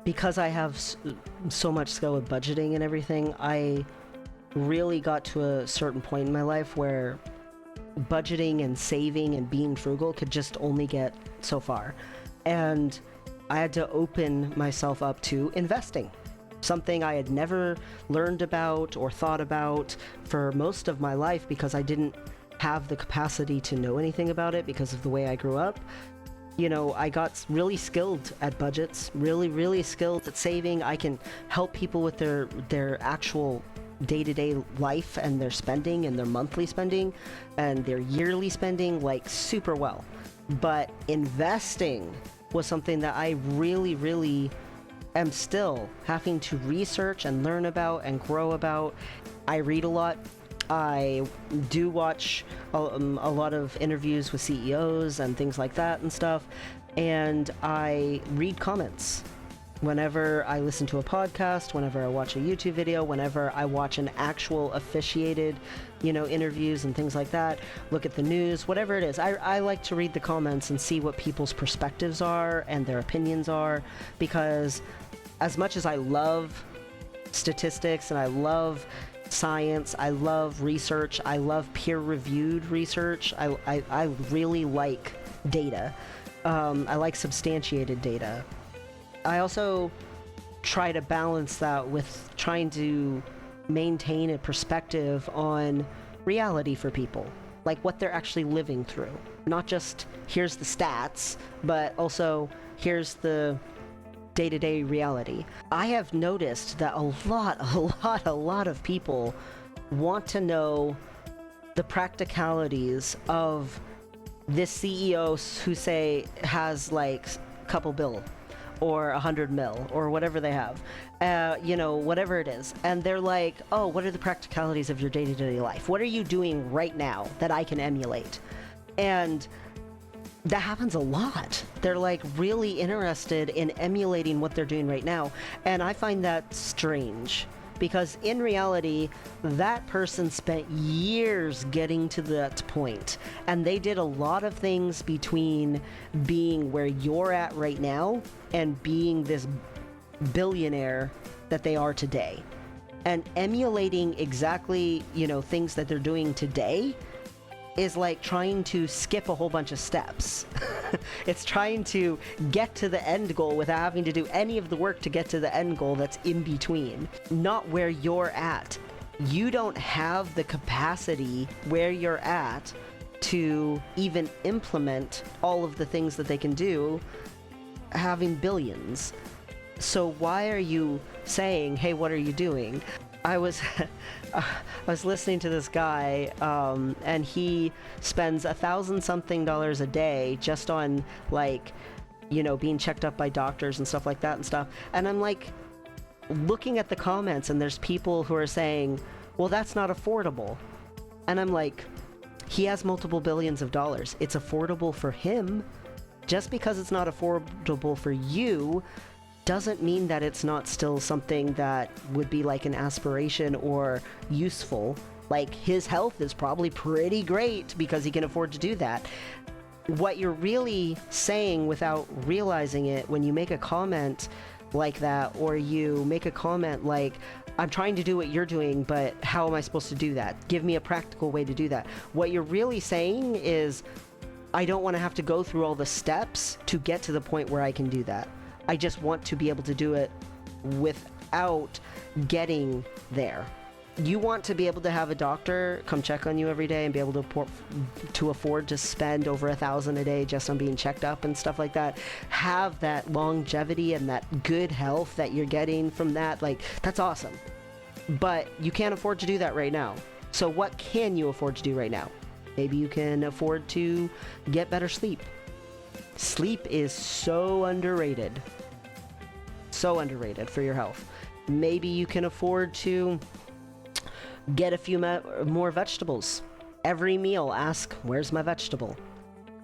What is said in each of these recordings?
because I have so much skill with budgeting and everything, I really got to a certain point in my life where budgeting and saving and being frugal could just only get so far. And I had to open myself up to investing, something I had never learned about or thought about for most of my life because I didn't have the capacity to know anything about it because of the way I grew up. You know, I got really skilled at budgets, really skilled at saving. I can help people with their actual day-to-day life and their spending and their monthly spending and their yearly spending, like, super well. But investing was something that I really am still having to research and learn about and grow about. I read a lot. I do watch a lot of interviews with CEOs and things like that and stuff, and I read comments whenever I listen to a podcast, whenever I watch a YouTube video, whenever I watch an actual officiated, interviews and things like that, look at the news, whatever it is. I like to read the comments and see what people's perspectives are and their opinions are, because as much as I love statistics and I love science, I love research, I love peer-reviewed research, I really like data. I like substantiated data. I also try to balance that with trying to maintain a perspective on reality for people, like what they're actually living through. Not just here's the stats, but also here's the day-to-day reality. I have noticed that a lot of people want to know the practicalities of this CEO who, say, has like a couple bill or 100 mil or whatever they have, whatever it is. And they're like, oh, what are the practicalities of your day-to-day life? What are you doing right now that I can emulate? And that happens a lot. They're like really interested in emulating what they're doing right now. And I find that strange, because in reality, that person spent years getting to that point, and they did a lot of things between being where you're at right now and being this billionaire that they are today. And emulating exactly, things that they're doing today is like trying to skip a whole bunch of steps. It's trying to get to the end goal without having to do any of the work to get to the end goal that's in between, not where you're at. You don't have the capacity where you're at to even implement all of the things that they can do, having billions. So why are you saying, hey, what are you doing? I was listening to this guy, and he spends $1,000-something a day just on, like, being checked up by doctors and stuff like that and stuff. And I'm like, looking at the comments, and there's people who are saying, well, that's not affordable. And I'm like, he has multiple billions of dollars. It's affordable for him. Just because it's not affordable for you doesn't mean that it's not still something that would be like an aspiration or useful. Like, his health is probably pretty great because he can afford to do that. What you're really saying without realizing it, when you make a comment like that, or you make a comment like, I'm trying to do what you're doing, but how am I supposed to do that? Give me a practical way to do that. What you're really saying is, I don't want to have to go through all the steps to get to the point where I can do that. I just want to be able to do it without getting there. You want to be able to have a doctor come check on you every day and be able to afford to spend over $1,000 a day just on being checked up and stuff like that. Have that longevity and that good health that you're getting from that. Like, that's awesome. But you can't afford to do that right now. So what can you afford to do right now? Maybe you can afford to get better sleep. Sleep is so underrated. So underrated for your health. Maybe you can afford to get a few more vegetables. Every meal, ask, where's my vegetable?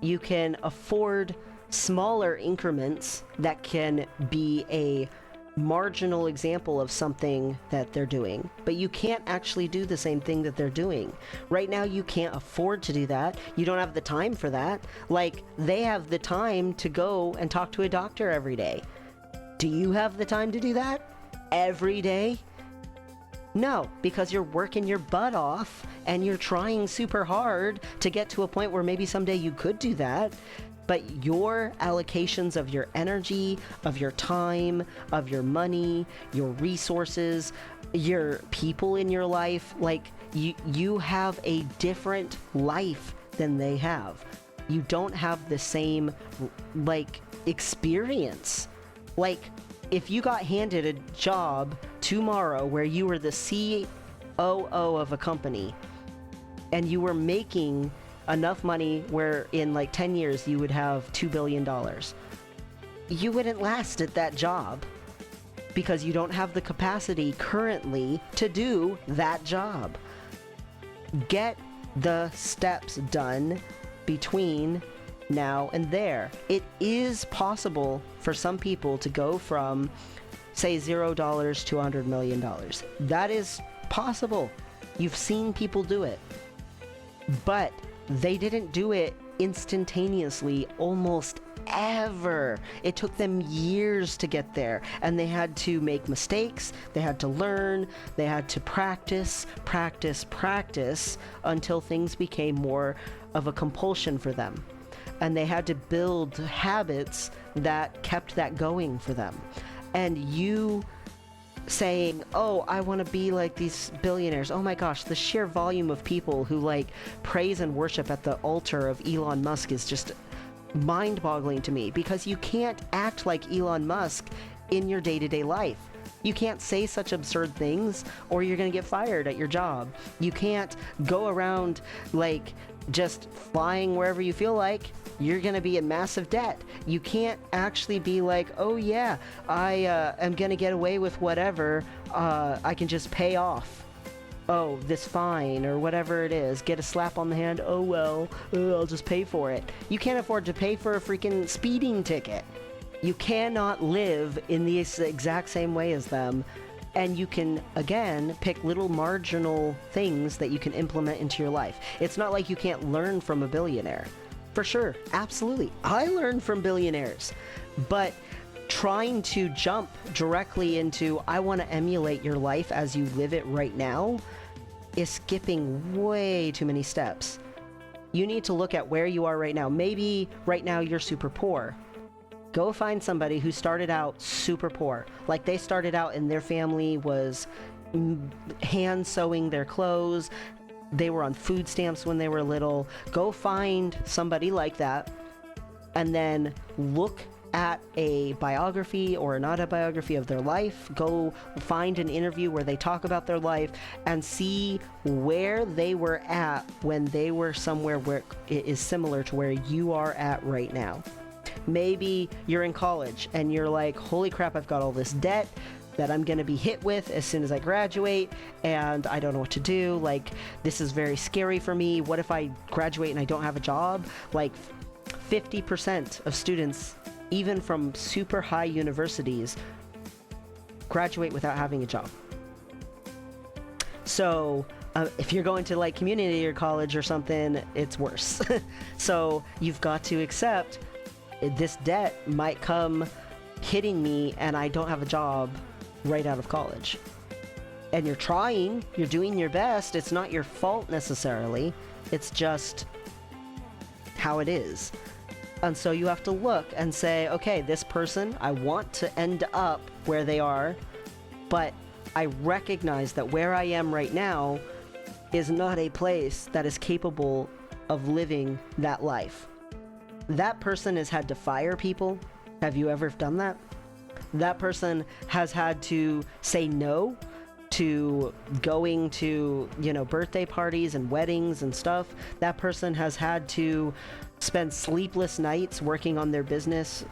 You can afford smaller increments that can be a marginal example of something that they're doing, but you can't actually do the same thing that they're doing. Right now, you can't afford to do that. You don't have the time for that. Like, they have the time to go and talk to a doctor every day. Do you have the time to do that every day? No, because you're working your butt off and you're trying super hard to get to a point where maybe someday you could do that. But your allocations of your energy, of your time, of your money, your resources, your people in your life, like you have a different life than they have. You don't have the same like experience. Like if you got handed a job tomorrow where you were the COO of a company and you were making enough money where in like 10 years you would have $2 billion, you wouldn't last at that job because you don't have the capacity currently to do that job. Get the steps done between now and there. It is possible for some people to go from, say, $0 to $100 million. That is possible. You've seen people do it. But they didn't do it instantaneously almost ever. It took them years to get there, and they had to make mistakes, they had to learn, they had to practice until things became more of a compulsion for them. And they had to build habits that kept that going for them. And you saying, oh, I want to be like these billionaires. Oh my gosh, the sheer volume of people who like praise and worship at the altar of Elon Musk is just mind-boggling to me, because you can't act like Elon Musk in your day-to-day life. You can't say such absurd things or you're going to get fired at your job. You can't go around like just flying wherever you feel like. You're going to be in massive debt. You can't actually be like, oh yeah, I am going to get away with whatever. I can just pay off. Oh, this fine or whatever it is. Get a slap on the hand. Oh well, I'll just pay for it. You can't afford to pay for a freaking speeding ticket. You cannot live in the exact same way as them. And you can, again, pick little marginal things that you can implement into your life. It's not like you can't learn from a billionaire. For sure, absolutely. I learned from billionaires. But trying to jump directly into, I want to emulate your life as you live it right now, is skipping way too many steps. You need to look at where you are right now. Maybe right now you're super poor. Go find somebody who started out super poor. Like they started out and their family was hand sewing their clothes. They were on food stamps when they were little. Go find somebody like that and then look at a biography or an autobiography of their life. Go find an interview where they talk about their life and see where they were at when they were somewhere where it is similar to where you are at right now. Maybe you're in college and you're like, holy crap, I've got all this debt that I'm going to be hit with as soon as I graduate, and I don't know what to do. Like, this is very scary for me. What if I graduate and I don't have a job? Like, 50% of students, even from super high universities, graduate without having a job. So if you're going to like community or college or something, it's worse. So you've got to accept this debt might come hitting me and I don't have a job right out of college. And you're trying, you're doing your best. It's not your fault necessarily. It's just how it is. And so you have to look and say, okay, this person, I want to end up where they are, but I recognize that where I am right now is not a place that is capable of living that life. That person has had to fire people. Have you ever done that? That person has had to say no to going to, birthday parties and weddings and stuff. That person has had to spend sleepless nights working on their business.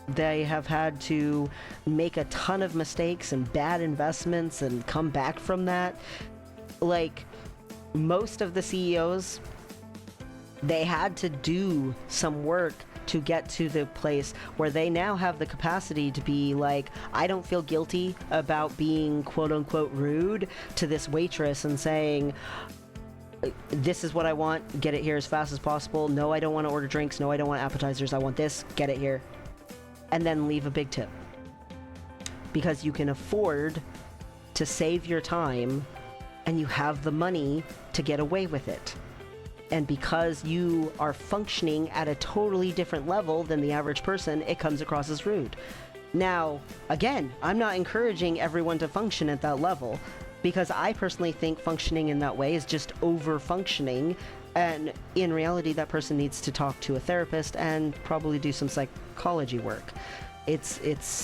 They have had to make a ton of mistakes and bad investments and come back from that. Like, most of the CEOs, they had to do some work to get to the place where they now have the capacity to be like, I don't feel guilty about being quote unquote rude to this waitress and saying, this is what I want, get it here as fast as possible. No, I don't want to order drinks. No, I don't want appetizers. I want this, get it here. And then leave a big tip. because you can afford to save your time and you have the money to get away with it. And because you are functioning at a totally different level than the average person, it comes across as rude. Now, again, I'm not encouraging everyone to function at that level, because I personally think functioning in that way is just over-functioning, and in reality, that person needs to talk to a therapist and probably do some psychology work. It's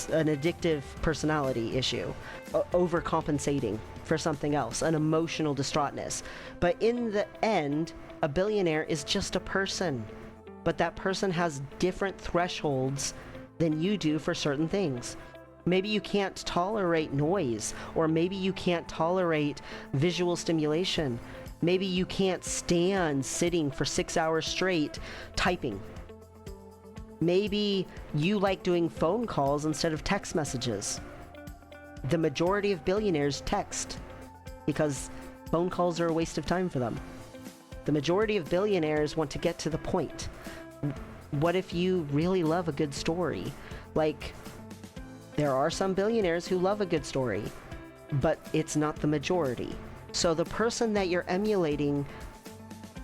an addictive personality issue, overcompensating for something else, an emotional distraughtness. But in the end, a billionaire is just a person, but that person has different thresholds than you do for certain things. Maybe you can't tolerate noise, or maybe you can't tolerate visual stimulation. Maybe you can't stand sitting for 6 hours straight typing. Maybe you like doing phone calls instead of text messages. The majority of billionaires text because phone calls are a waste of time for them. The majority of billionaires want to get to the point. What if you really love a good story? Like, there are some billionaires who love a good story, but it's not the majority. So the person that you're emulating,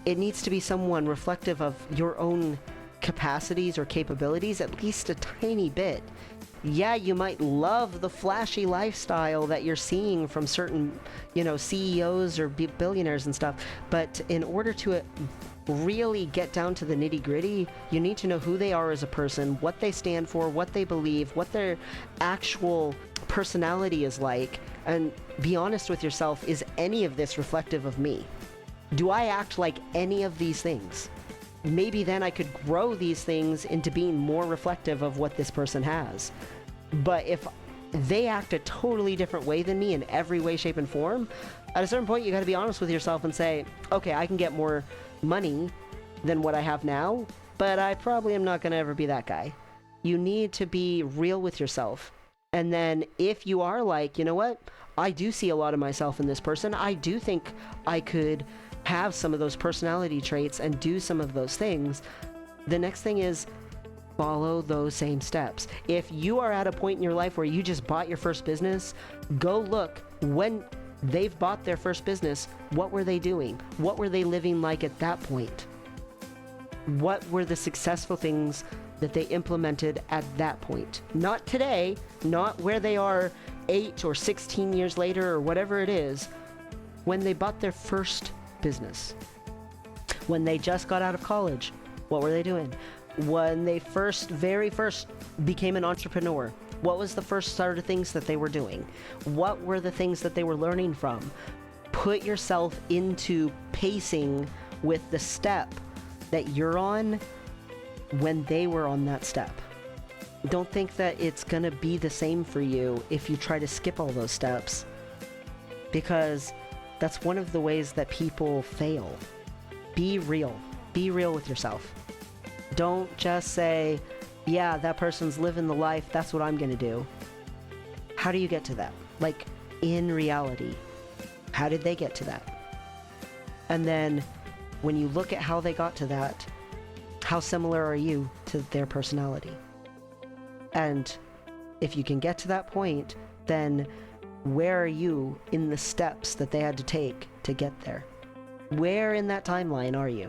it needs to be someone reflective of your own capacities or capabilities, at least a tiny bit. Yeah, you might love the flashy lifestyle that you're seeing from certain, CEOs or billionaires and stuff, but in order to really get down to the nitty-gritty, you need to know who they are as a person, what they stand for, what they believe, what their actual personality is like, and be honest with yourself. Is any of this reflective of me? Do I act like any of these things? Maybe then I could grow these things into being more reflective of what this person has. But if they act a totally different way than me in every way, shape, and form, at a certain point you got to be honest with yourself and say, okay, I can get more money than what I have now, but I probably am not going to ever be that guy. You need to be real with yourself. And then if you are like, you know what, I do see a lot of myself in this person, I do think I could have some of those personality traits and do some of those things, the next thing is follow those same steps. If you are at a point in your life where you just bought your first business, go look when they've bought their first business, what were they doing? What were they living like at that point? What were the successful things that they implemented at that point? Not today, not where they are 8 or 16 years later or whatever it is, when they bought their first business. When they just got out of college, what were they doing? When they very first became an entrepreneur, what was the first sort of things that they were doing? What were the things that they were learning from? Put yourself into pacing with the step that you're on when they were on that step. Don't think that it's gonna be the same for you if you try to skip all those steps, because that's one of the ways that people fail. Be real. Be real with yourself. Don't just say, yeah, that person's living the life, that's what I'm gonna do. How do you get to that? Like, in reality, how did they get to that? And then, when you look at how they got to that, how similar are you to their personality? And if you can get to that point, then where are you in the steps that they had to take to get there? Where in that timeline are you?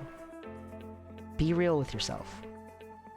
Be real with yourself.